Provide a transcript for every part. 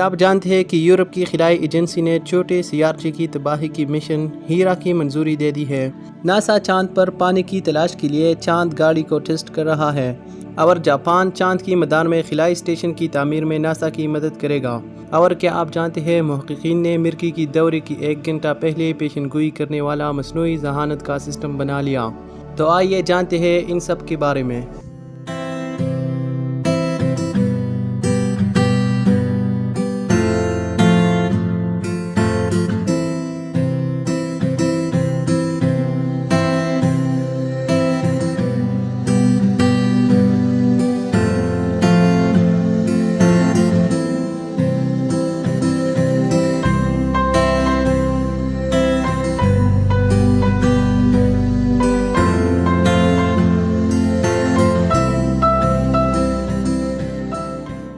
کیا آپ جانتے ہیں کہ یورپ کی خلائی ایجنسی نے چھوٹے سیارچے کی تباہی کی مشن ہیرا کی منظوری دے دی ہے۔ ناسا چاند پر پانی کی تلاش کے لیے چاند گاڑی کو ٹیسٹ کر رہا ہے اور جاپان چاند کی مدار میں خلائی اسٹیشن کی تعمیر میں ناسا کی مدد کرے گا۔ اور کیا آپ جانتے ہیں محققین نے مرکی کی دورے کی 1 گھنٹہ پہلے پیشن گوئی کرنے والا مصنوعی ذہانت کا سسٹم بنا لیا؟ تو آئیے جانتے ہیں ان سب کے بارے میں۔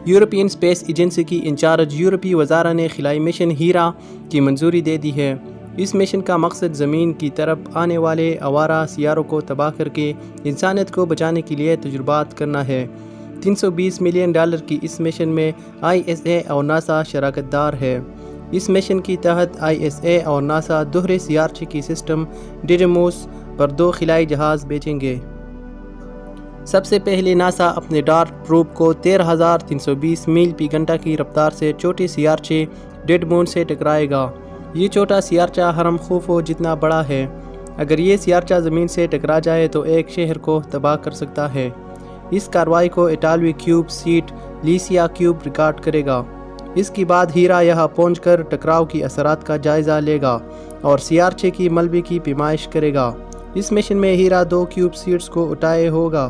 یورپین اسپیس ایجنسی کی انچارج یورپی وزارت نے خلائی مشن ہیرا کی منظوری دے دی ہے۔ اس مشن کا مقصد زمین کی طرف آنے والے آوارہ سیاروں کو تباہ کر کے انسانیت کو بچانے کے لیے تجربات کرنا ہے۔ $320 ملین کی اس مشن میں ISA اور ناسا شراکت دار ہے۔ اس مشن کے تحت ISA اور ناسا دوہرے سیارچے کی سسٹم ڈیڈیموس پر 2 خلائی جہاز بھیجیں گے۔ سب سے پہلے ناسا اپنے ڈارٹ پروب کو 13,320 میل فی گھنٹہ کی رفتار سے چھوٹے سیارچے ڈیڈموس سے ٹکرائے گا۔ یہ چھوٹا سیارچہ ہرم خوفو جتنا بڑا ہے۔ اگر یہ سیارچہ زمین سے ٹکرا جائے تو ایک شہر کو تباہ کر سکتا ہے۔ اس کارروائی کو اٹالوی کیوب سیٹ لیسیا کیوب ریکارڈ کرے گا۔ اس کے بعد ہیرا یہاں پہنچ کر ٹکراؤ کی اثرات کا جائزہ لے گا اور سیارچے کی ملبے کی پیمائش کرے گا۔ اس مشن میں ہیرا 2 کیوب سیٹس کو اٹھائے ہوگا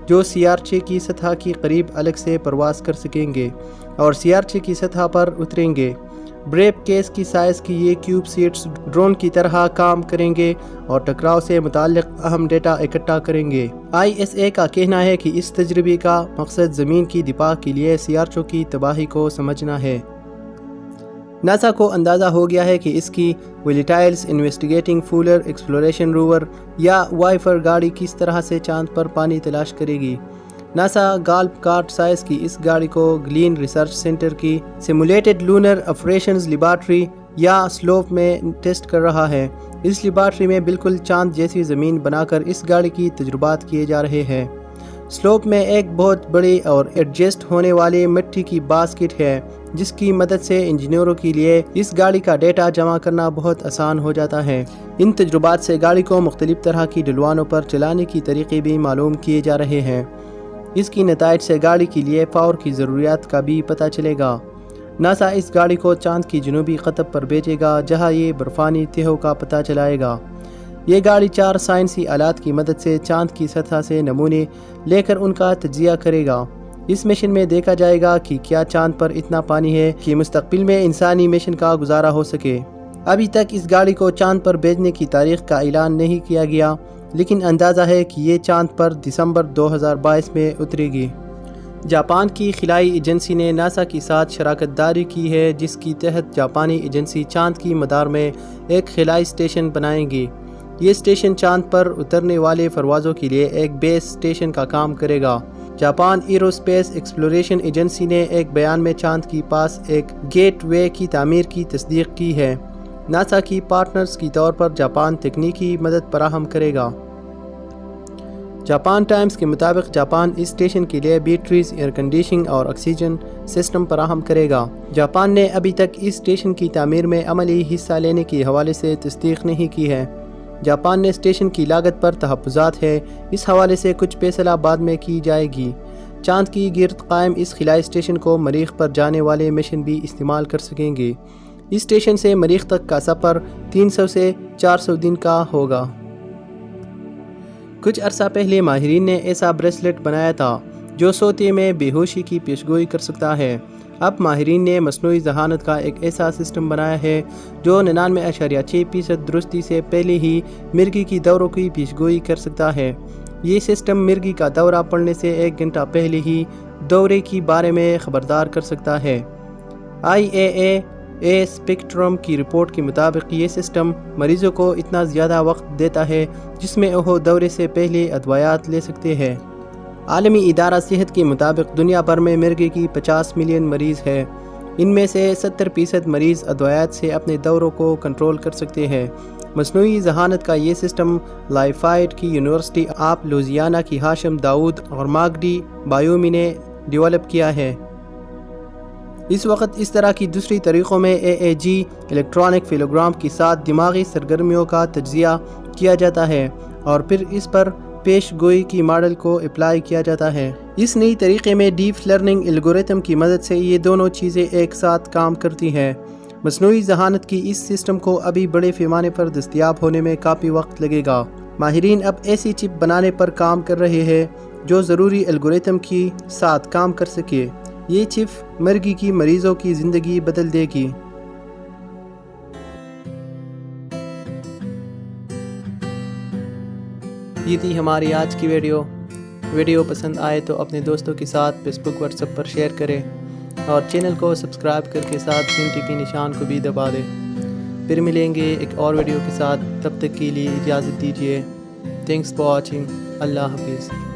جو سیارچے کی سطح کے قریب الگ سے پرواز کر سکیں گے اور سیارچے کی سطح پر اتریں گے۔ بریف کیس کی سائز کی یہ کیوب سیٹس ڈرون کی طرح کام کریں گے اور ٹکراؤ سے متعلق اہم ڈیٹا اکٹھا کریں گے۔ ISA کا کہنا ہے کہ اس تجربے کا مقصد زمین کی دفاع کے لیے سیارچوں کی تباہی کو سمجھنا ہے۔ ناسا کو اندازہ ہو گیا ہے کہ اس کی ویلیٹائلز انویسٹیگیٹنگ فولر ایکسپلوریشن روور یا وائفر گاڑی کس طرح سے چاند پر پانی تلاش کرے گی۔ ناسا گالف کارٹ سائز کی اس گاڑی کو گلین ریسرچ سینٹر کی سیمولیٹڈ لونر آپریشنز لیبارٹری یا سلوپ میں ٹیسٹ کر رہا ہے۔ اس لیبارٹری میں بالکل چاند جیسی زمین بنا کر اس گاڑی کی تجربات کیے جا رہے ہیں۔ سلوپ میں ایک بہت بڑی اور ایڈجسٹ ہونے والی مٹی کی باسکٹ ہے جس کی مدد سے انجینئروں کے لیے اس گاڑی کا ڈیٹا جمع کرنا بہت آسان ہو جاتا ہے۔ ان تجربات سے گاڑی کو مختلف طرح کی ڈھلوانوں پر چلانے کی طریقے بھی معلوم کیے جا رہے ہیں۔ اس کی نتائج سے گاڑی کے لیے پاور کی ضروریات کا بھی پتہ چلے گا۔ ناسا اس گاڑی کو چاند کی جنوبی قطب پر بھیجے گا جہاں یہ برفانی تہوں کا پتہ چلائے گا۔ یہ گاڑی 4 سائنسی آلات کی مدد سے چاند کی سطح سے نمونے لے کر ان کا تجزیہ کرے گا۔ اس مشن میں دیکھا جائے گا کہ کیا چاند پر اتنا پانی ہے کہ مستقبل میں انسانی مشن کا گزارا ہو سکے۔ ابھی تک اس گاڑی کو چاند پر بھیجنے کی تاریخ کا اعلان نہیں کیا گیا، لیکن اندازہ ہے کہ یہ چاند پر دسمبر 2022 میں اترے گی۔ جاپان کی خلائی ایجنسی نے ناسا کے ساتھ شراکت داری کی ہے جس کے تحت جاپانی ایجنسی چاند کی مدار میں ایک خلائی اسٹیشن بنائے گی۔ یہ اسٹیشن چاند پر اترنے والے پروازوں کے لیے ایک بیس اسٹیشن کا کام کرے گا۔ Japan aerospace exploration agency نے ایک بیان میں چاند کے پاس ایک گیٹ وے کی تعمیر کی تصدیق کی ہے۔ ناسا کی پارٹنرز کے طور پر جاپان تکنیکی مدد فراہم کرے گا۔ جاپان ٹائمز کے مطابق جاپان اس اسٹیشن کے لیے بیٹریز، ایئر کنڈیشننگ اور آکسیجن سسٹم فراہم کرے گا۔ جاپان نے ابھی تک اس اسٹیشن کی تعمیر میں عملی حصہ لینے کے حوالے سے تصدیق نہیں کی ہے۔ جاپان نے اسٹیشن کی لاگت پر تحفظات ہے، اس حوالے سے کچھ فیصلہ بعد میں کی جائے گی۔ چاند کی گرد قائم اس خلائی اسٹیشن کو مریخ پر جانے والے مشن بھی استعمال کر سکیں گے۔ اس اسٹیشن سے مریخ تک کا سفر 300 سے 400 دن کا ہوگا۔ کچھ عرصہ پہلے ماہرین نے ایسا بریسلیٹ بنایا تھا جو سوتے میں بے ہوشی کی پیشگوئی کر سکتا ہے۔ اب ماہرین نے مصنوعی ذہانت کا ایک ایسا سسٹم بنایا ہے جو 99.6% درستی سے پہلے ہی مرگی کی دوروں کی پیشگوئی کر سکتا ہے۔ یہ سسٹم مرگی کا دورہ پڑنے سے 1 گھنٹہ پہلے ہی دورے کے بارے میں خبردار کر سکتا ہے۔ IAEA اسپیکٹرم کی رپورٹ کے مطابق یہ سسٹم مریضوں کو اتنا زیادہ وقت دیتا ہے جس میں وہ دورے سے پہلے ادویات لے سکتے ہیں۔ عالمی ادارہ صحت کے مطابق دنیا بھر میں مرگی کی 50 ملین مریض ہے۔ ان میں سے 70% مریض ادویات سے اپنے دوروں کو کنٹرول کر سکتے ہیں۔ مصنوعی ذہانت کا یہ سسٹم لائفائٹ کی یونیورسٹی آف لوزیانہ کی ہاشم داؤد اور ماگڈی بایومی نے ڈیولپ کیا ہے۔ اس وقت اس طرح کی دوسری طریقوں میں EEG الیکٹرانک فیلوگرام کے ساتھ دماغی سرگرمیوں کا تجزیہ کیا جاتا ہے اور پھر اس پر پیش گوئی کی ماڈل کو اپلائی کیا جاتا ہے۔ اس نئی طریقے میں ڈیپ لرننگ الگوریتم کی مدد سے یہ دونوں چیزیں ایک ساتھ کام کرتی ہیں۔ مصنوعی ذہانت کی اس سسٹم کو ابھی بڑے پیمانے پر دستیاب ہونے میں کافی وقت لگے گا۔ ماہرین اب ایسی چپ بنانے پر کام کر رہے ہیں جو ضروری الگوریتم کے ساتھ کام کر سکے۔ یہ چپ مرگی کی مریضوں کی زندگی بدل دے گی۔ یہ تھی ہماری آج کی ویڈیو پسند آئے تو اپنے دوستوں کے ساتھ فیس بک واٹس ایپ پر شیئر کریں اور چینل کو سبسکرائب کر کے ساتھ گھنٹی کی نشان کو بھی دبا دیں۔ پھر ملیں گے ایک اور ویڈیو کے ساتھ، تب تک کے لیے اجازت دیجیے۔ Thanks for watching. اللہ حافظ۔